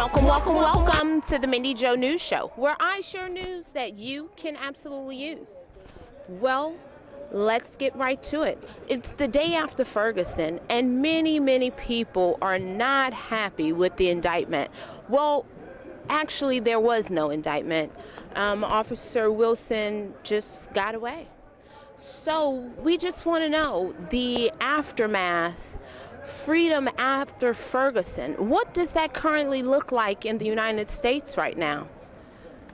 Welcome to the Mindy Jo News Show, where I share news that you can absolutely use. Well, let's get right to it. It's the day after Ferguson, and many people are not happy with the indictment. Well, actually, there was no indictment. Officer Wilson just got away. So we just want to know the aftermath. Freedom after Ferguson. What does that currently look like in the United States right now?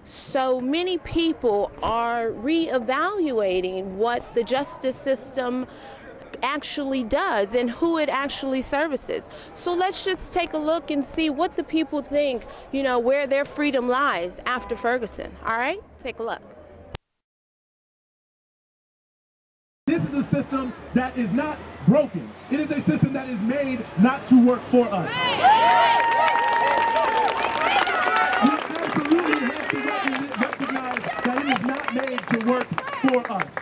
So many people are reevaluating what the justice system actually does and who it actually services. So let's just take a look and see what the people think, where their freedom lies after Ferguson. All right? Take a look. This is a system that is not broken. It is a system that is made not to work for us. We absolutely have to recognize that it is not made to work for us.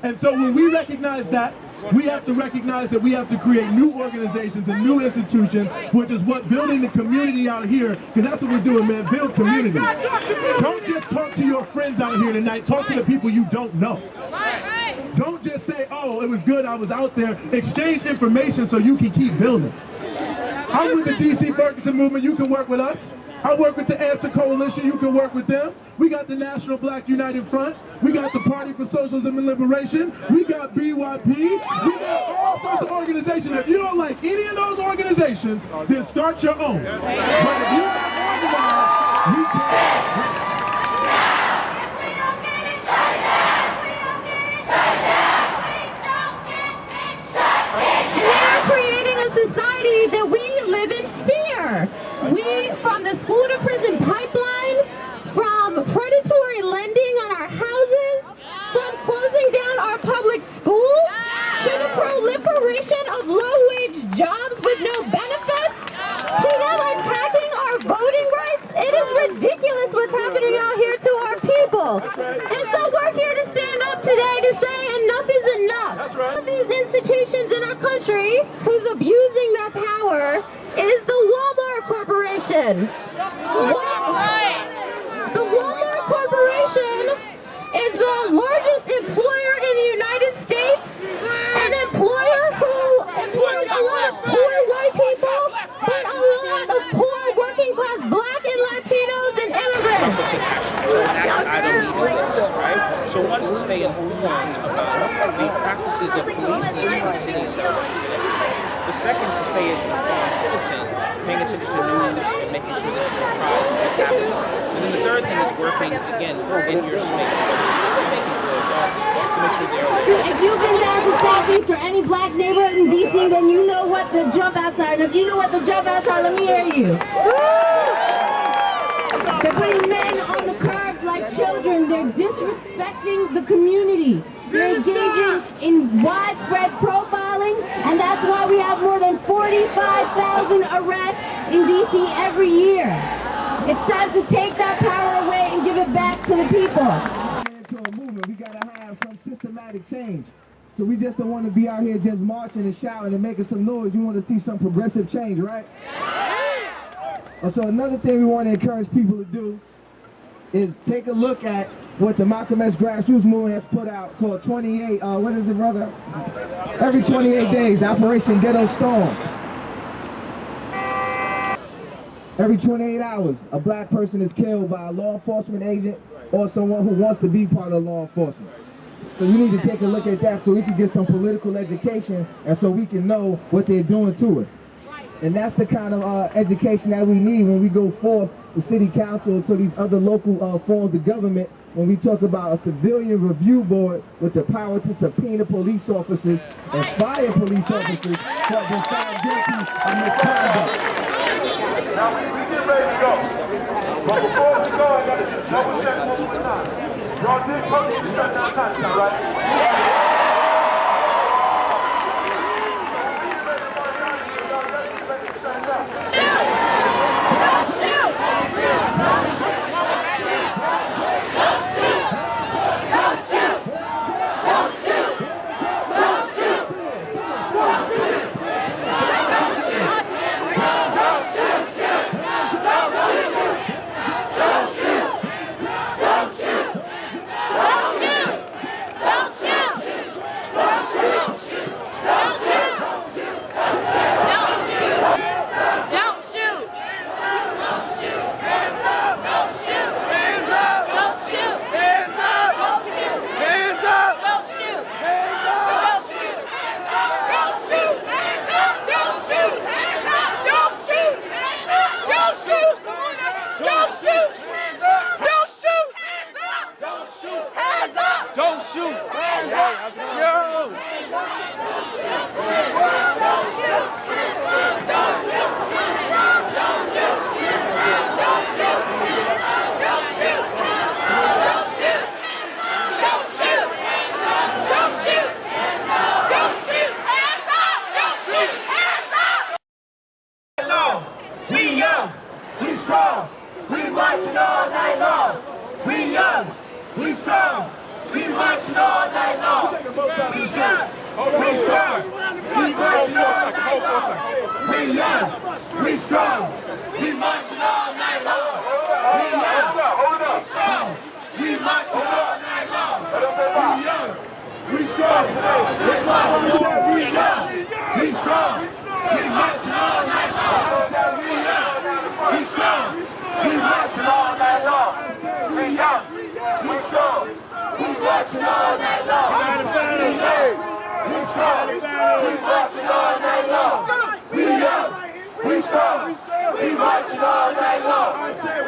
And so when we recognize that, we have to recognize that we have to create new organizations and new institutions, which is what building the community out here, because that's what we're doing, man, build community. Don't just talk to your friends out here tonight, talk to the people you don't know. Don't just say, oh, it was good, I was out there. Exchange information so you can keep building. I'm with the DC Ferguson Movement, you can work with us. I work with the Answer Coalition, you can work with them. We got the National Black United Front. We got the Party for Socialism and Liberation. We got BYP. We got all sorts of organizations. If you don't like any of those organizations, then start your own. But if you're not organized, you can't. Society that we live in fear. We, from the school to prison pipeline, from predatory lending on our houses, from closing down our public schools, to the proliferation of low-wage jobs with no benefits, to them attacking our voting rights. It is ridiculous what's happening out here to our people. And so we're here to stand up today to say enough is enough. One of these institutions in our country who's abusing their power is the Walmart Corporation. The Walmart Corporation is the largest employer in the United States, an employer who employs a lot of poor white people, but a lot of poor working class black and Latinos and immigrants. So actually either lead us, right? So one is to stay informed about the practices of police in the different cities that are represented. The second is to stay as an informed citizen, paying attention to news and making sure that you're apprised of what's happening. And then the third thing is working, again, in your space, whether it's with young people or adults, to make sure they're aware. If you've been down to Southeast or any black neighborhood in DC, then you know what the jump outs are. And if you know what the jump outs are, let me hear you. They're putting men on the curbs like children. They're disrespecting the community. They're engaging in widespread profiling, and that's why we have more than 45,000 arrests in DC every year. It's time to take that power away and give it back to the people. Into a movement, we gotta have some systematic change. So we just don't want to be out here just marching and shouting and making some noise. We want to see some progressive change, right? So another thing we want to encourage people to do is take a look at what the Malcolm X grassroots movement has put out called 28, what is it, brother? Every 28 days, Operation Ghetto Storm. Every 28 hours, a black person is killed by a law enforcement agent or someone who wants to be part of law enforcement. So you need to take a look at that so we can get some political education and so we can know what they're doing to us. And that's the kind of education that we need when we go forth to city council and to these other local forms of government, when we talk about a civilian review board with the power to subpoena police officers and fire police officers who have been found guilty of misconduct. Now we get ready to go. But before we go, I gotta just double check one more time. Y'all did come to shut down time, right? We strong. We young. We strong. We marching all night long. We young. Hold up. Strong. We marching all night long. We young. We strong. We marching. We young. We strong. We marching all night long. We young. We strong. We marching all night long. We young. We strong. We marching all night long. We strong. We marching all night long. We young. We strong. We marching all night long.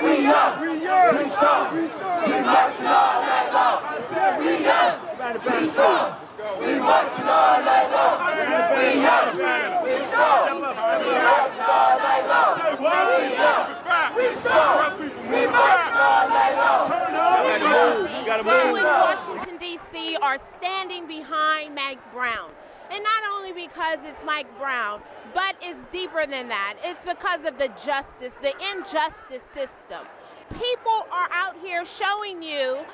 We young. We strong. We marching all night long. We young. We strong. We marching all night long. We young. We strong. We marching all night long. We young. We strong. We marching all night long. People in Washington, D.C. are standing behind Mike Brown. And not only because it's Mike Brown, but it's deeper than that. It's because of the justice, the injustice system. People are out here showing you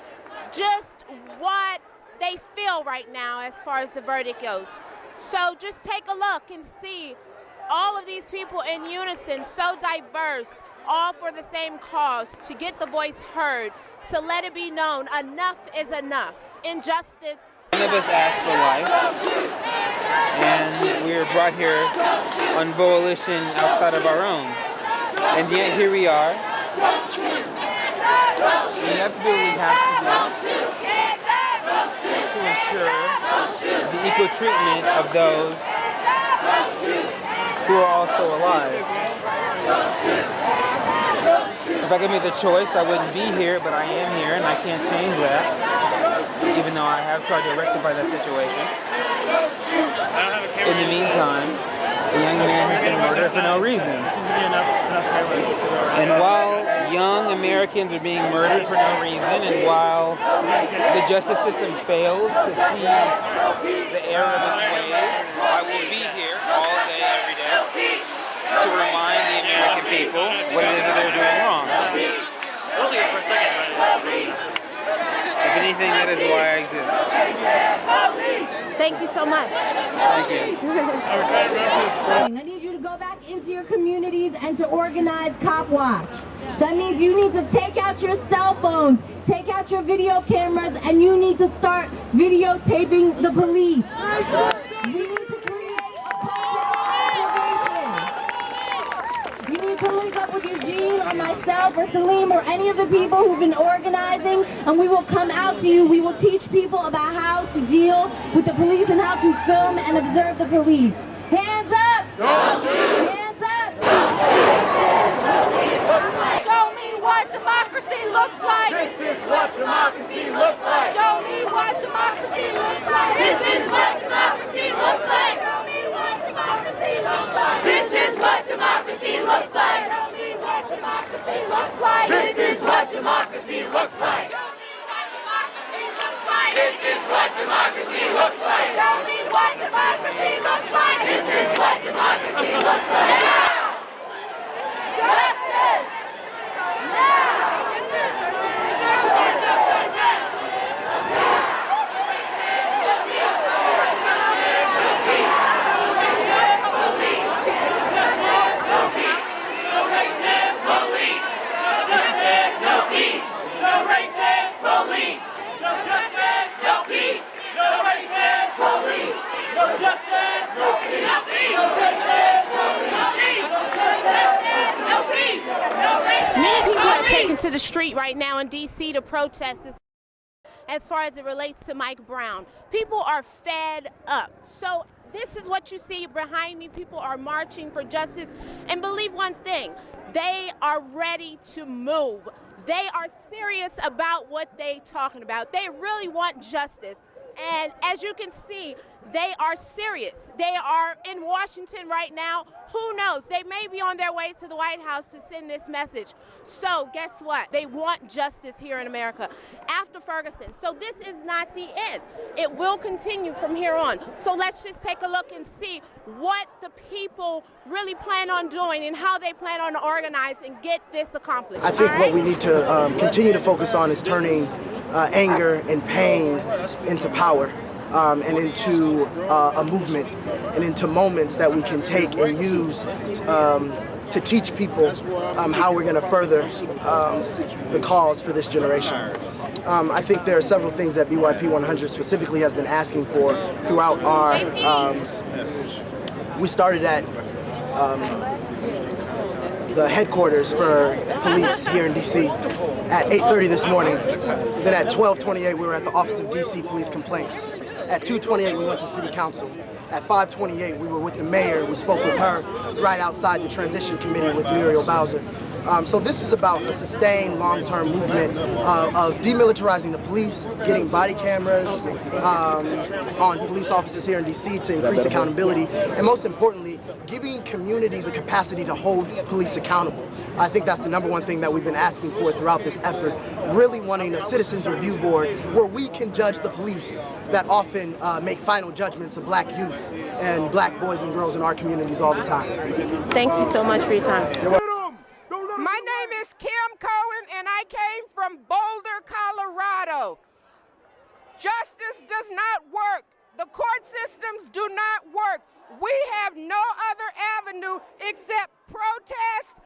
just what they feel right now as far as the verdict goes. So just take a look and see all of these people in unison, so diverse, all for the same cause, to get the voice heard, to let it be known enough is enough. Injustice. None of us asked for life, and we were brought here on volition outside of our own. And yet here we are. We have to do what we have to do to ensure the equal treatment of those who are also alive. If I could make the choice, I wouldn't be here, but I am here, and I can't change that, even though I have tried to rectify that situation. In the meantime, a young man has been murdered for no reason. And while young Americans are being murdered for no reason, and while the justice system fails to see the error of its ways, I will be here all day, every day, to remind the American people what it is that they're doing wrong. If anything, that is why I exist. Thank you so much. Thank you. I need you to go back into your communities and to organize Cop Watch. That means you need to take out your cell phones, take out your video cameras, and you need to start videotaping the police. We need to create a culture of observation. You need to link up with Eugene or myself or Salim or any of the people who've been organizing, and we will come out to you. We will teach people about how to deal with the police and how to film and observe the police. Hands up! Don't shoot! Hands up! Don't shoot! Show me what democracy looks like! This is what democracy looks like. Show me what democracy looks like! This is what democracy looks like. Show me what democracy looks like! This is what democracy looks like. Show me what democracy looks like! This is what democracy looks like. This is what democracy looks like. Show me what democracy looks like! This is what democracy looks like. Now! Justice! Now! Many people are taken to the street right now in D.C. to protest as far as it relates to Mike Brown. People are fed up. So this is what you see behind me. People are marching for justice. And believe one thing, they are ready to move. They are serious about what they're talking about. They really want justice. And as you can see, they are serious. They are in Washington right now. Who knows? They may be on their way to the White House to send this message. So guess what? They want justice here in America after Ferguson. So this is not the end. It will continue from here on. So let's just take a look and see what the people really plan on doing and how they plan on organizing and get this accomplished. I think what we need to continue to focus on is turning anger and pain into power. and into a movement and into moments that we can take and use to teach people how we're going to further the cause for this generation. I think there are several things that BYP 100 specifically has been asking for throughout our, we started at the headquarters for police here in DC at 8:30 this morning. Then at 12:28 we were at the Office of DC Police Complaints. At 2:28 we went to City Council. At 5:28 we were with the mayor. We spoke with her right outside the transition committee with Muriel Bowser. So this is about a sustained long-term movement of demilitarizing the police, getting body cameras on police officers here in DC to increase accountability, and most importantly, giving community the capacity to hold police accountable. I think that's the number one thing that we've been asking for throughout this effort, really wanting a citizens review board where we can judge the police that often make final judgments of black youth and black boys and girls in our communities all the time. Thank you so much for your time. My name is Kim Cohen, and I came from Boulder, Colorado. Justice does not work. The court systems do not work. We have no other avenue except protest,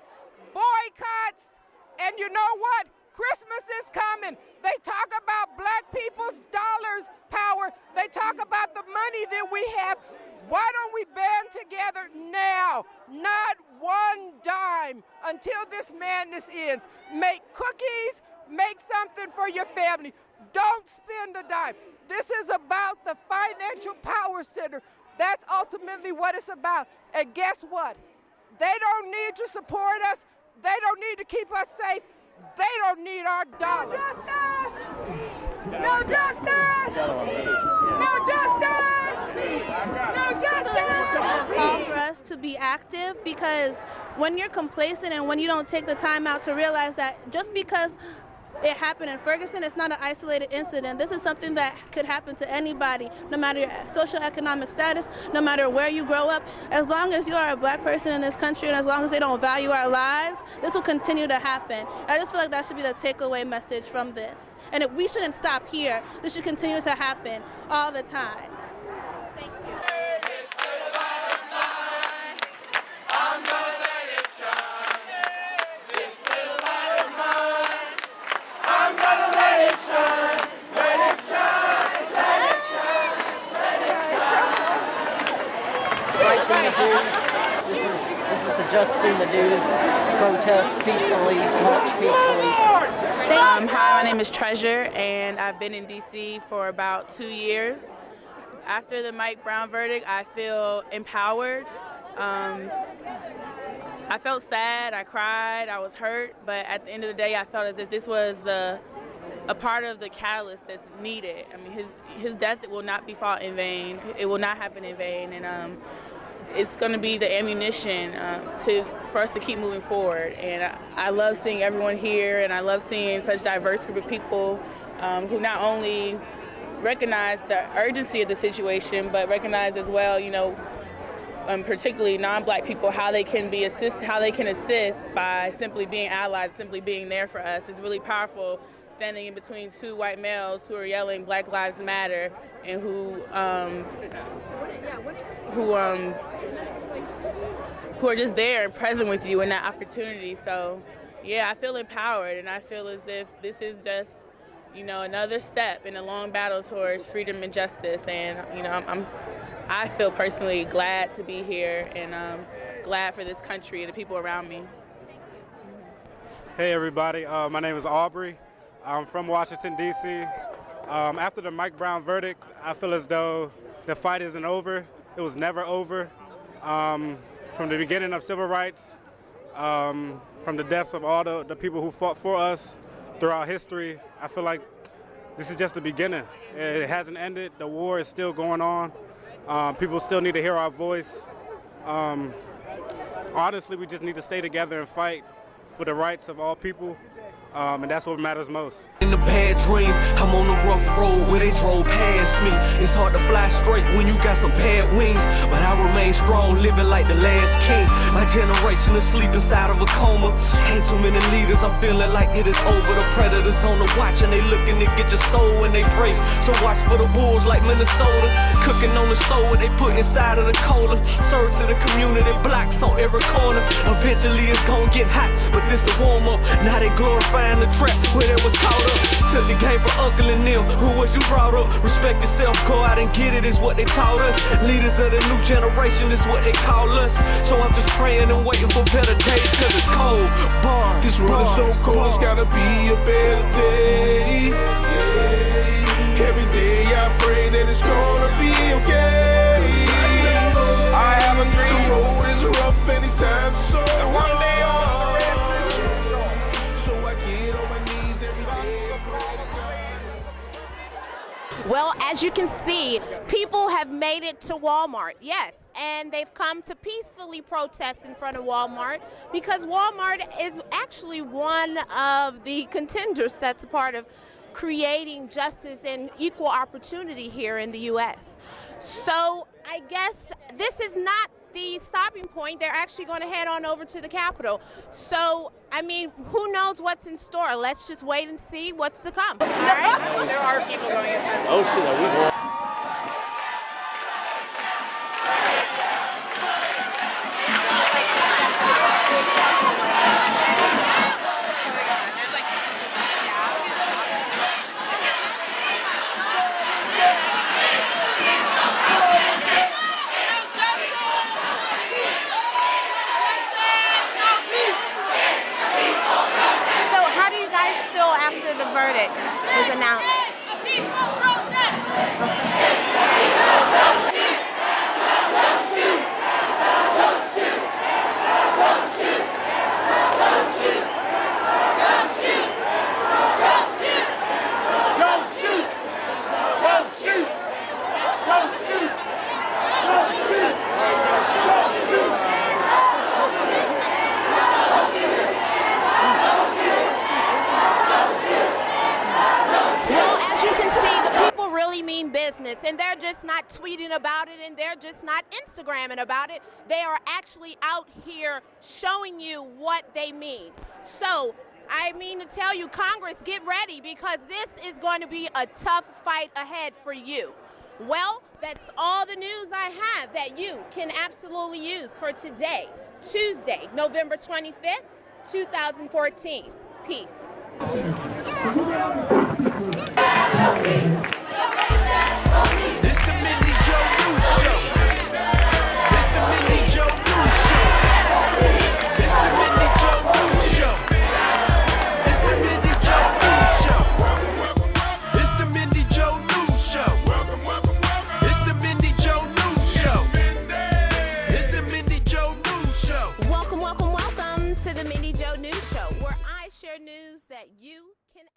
boycotts, and you know what? Christmas is coming. They talk about black people's dollars power. They talk about the money that we have. Why don't we band together now? Not one dime until this madness ends. Make cookies, make something for your family. Don't spend a dime. This is about the financial power center. That's ultimately what it's about. And guess what? They don't need to support us. They don't need to keep us safe. They don't need our dollars. No justice! No justice! No justice! I feel like this should be a call for us to be active, because when you're complacent and when you don't take the time out to realize that just because it happened in Ferguson, it's not an isolated incident. This is something that could happen to anybody, no matter your socioeconomic status, no matter where you grow up. As long as you are a black person in this country and as long as they don't value our lives, this will continue to happen. I just feel like that should be the takeaway message from this. And we shouldn't stop here. This should continue to happen all the time. Thank you. This is the just thing to do. Protest peacefully, march peacefully. Hi, my name is Treasure, and I've been in DC for about 2 years. After the Mike Brown verdict, I feel empowered. I felt sad, I cried, I was hurt, but at the end of the day, I felt as if this was a part of the catalyst that's needed. I mean, his death will not be fought in vain. It will not happen in vain, and it's going to be the ammunition for us to keep moving forward. And I love seeing everyone here, and I love seeing such a diverse group of people who not only recognize the urgency of the situation, but recognize as well, you know, particularly non-black people, how they can assist by simply being allies, simply being there for us. It's really powerful, standing in between two white males who are yelling Black Lives Matter and who are just there and present with you in that opportunity. So yeah, I feel empowered, and I feel as if this is just, you know, another step in a long battle towards freedom and justice. And you know, I feel personally glad to be here, and glad for this country and the people around me. Hey everybody, my name is Aubrey. I'm from Washington, D.C. After the Mike Brown verdict, I feel as though the fight isn't over. It was never over. From the beginning of civil rights, from the deaths of all the people who fought for us throughout history, I feel like this is just the beginning. It hasn't ended. The war is still going on. People still need to hear our voice. Honestly, we just need to stay together and fight for the rights of all people. and that's what matters most. In a bad dream, I'm on the rough road where they drove past me. It's hard to fly straight when you got some bad wings, but I remain strong, living like the last king. My generation is asleep inside of a coma. Ain't too many leaders, I'm feeling like it is over. The predators on the watch and they looking to get your soul when they pray. So watch for the wolves like Minnesota, cooking on the stove what they put inside of the cola. Serve to the community blocks on every corner. Eventually it's gonna get hot, but this the warm up. Now they glorifying the trap where they was caught up. Took the game from Uncle and them, who was you brought up? Respect yourself, go out and get it is what they taught us. Leaders of the new generation is what they call us. So I'm just praying and waiting for better days, cause it's cold. Bars, this world is so cold, it's gotta be a better day. Yeah. Every day I pray that it's gonna be okay. I have a dream. The road is rough and these times are so hard. Well, as you can see, people have made it to Walmart, yes, and they've come to peacefully protest in front of Walmart because Walmart is actually one of the contenders that's a part of creating justice and equal opportunity here in the U.S. So I guess this is not the stopping point. They're actually going to head on over to the Capitol. So, I mean, who knows what's in store? Let's just wait and see what's to come. All right? There are people going inside. Oh, shit. After the verdict was announced. A peaceful protest! Don't shoot! Don't shoot! Don't shoot! Don't shoot! Don't shoot! Don't shoot! Don't shoot! Don't shoot! Don't shoot! Don't shoot! Don't shoot! Don't shoot! Really mean business, and they're just not tweeting about it, and they're just not Instagramming about it. They are actually out here showing you what they mean. So I mean to tell you, Congress, get ready, because this is going to be a tough fight ahead for you. Well, that's all the news I have that you can absolutely use for today, Tuesday, November 25th, 2014. Peace. It's the Mindy Jo News Show. It's the Mindy Jo News Show. It's the Mindy Jo News Show. It's the Mindy Jo News Show. It's the Mindy Jo News Show. It's the Mindy Jo News Show. It's the Mindy Jo News Show. Welcome, welcome, welcome to the Mindy Jo News Show, where I share news that you can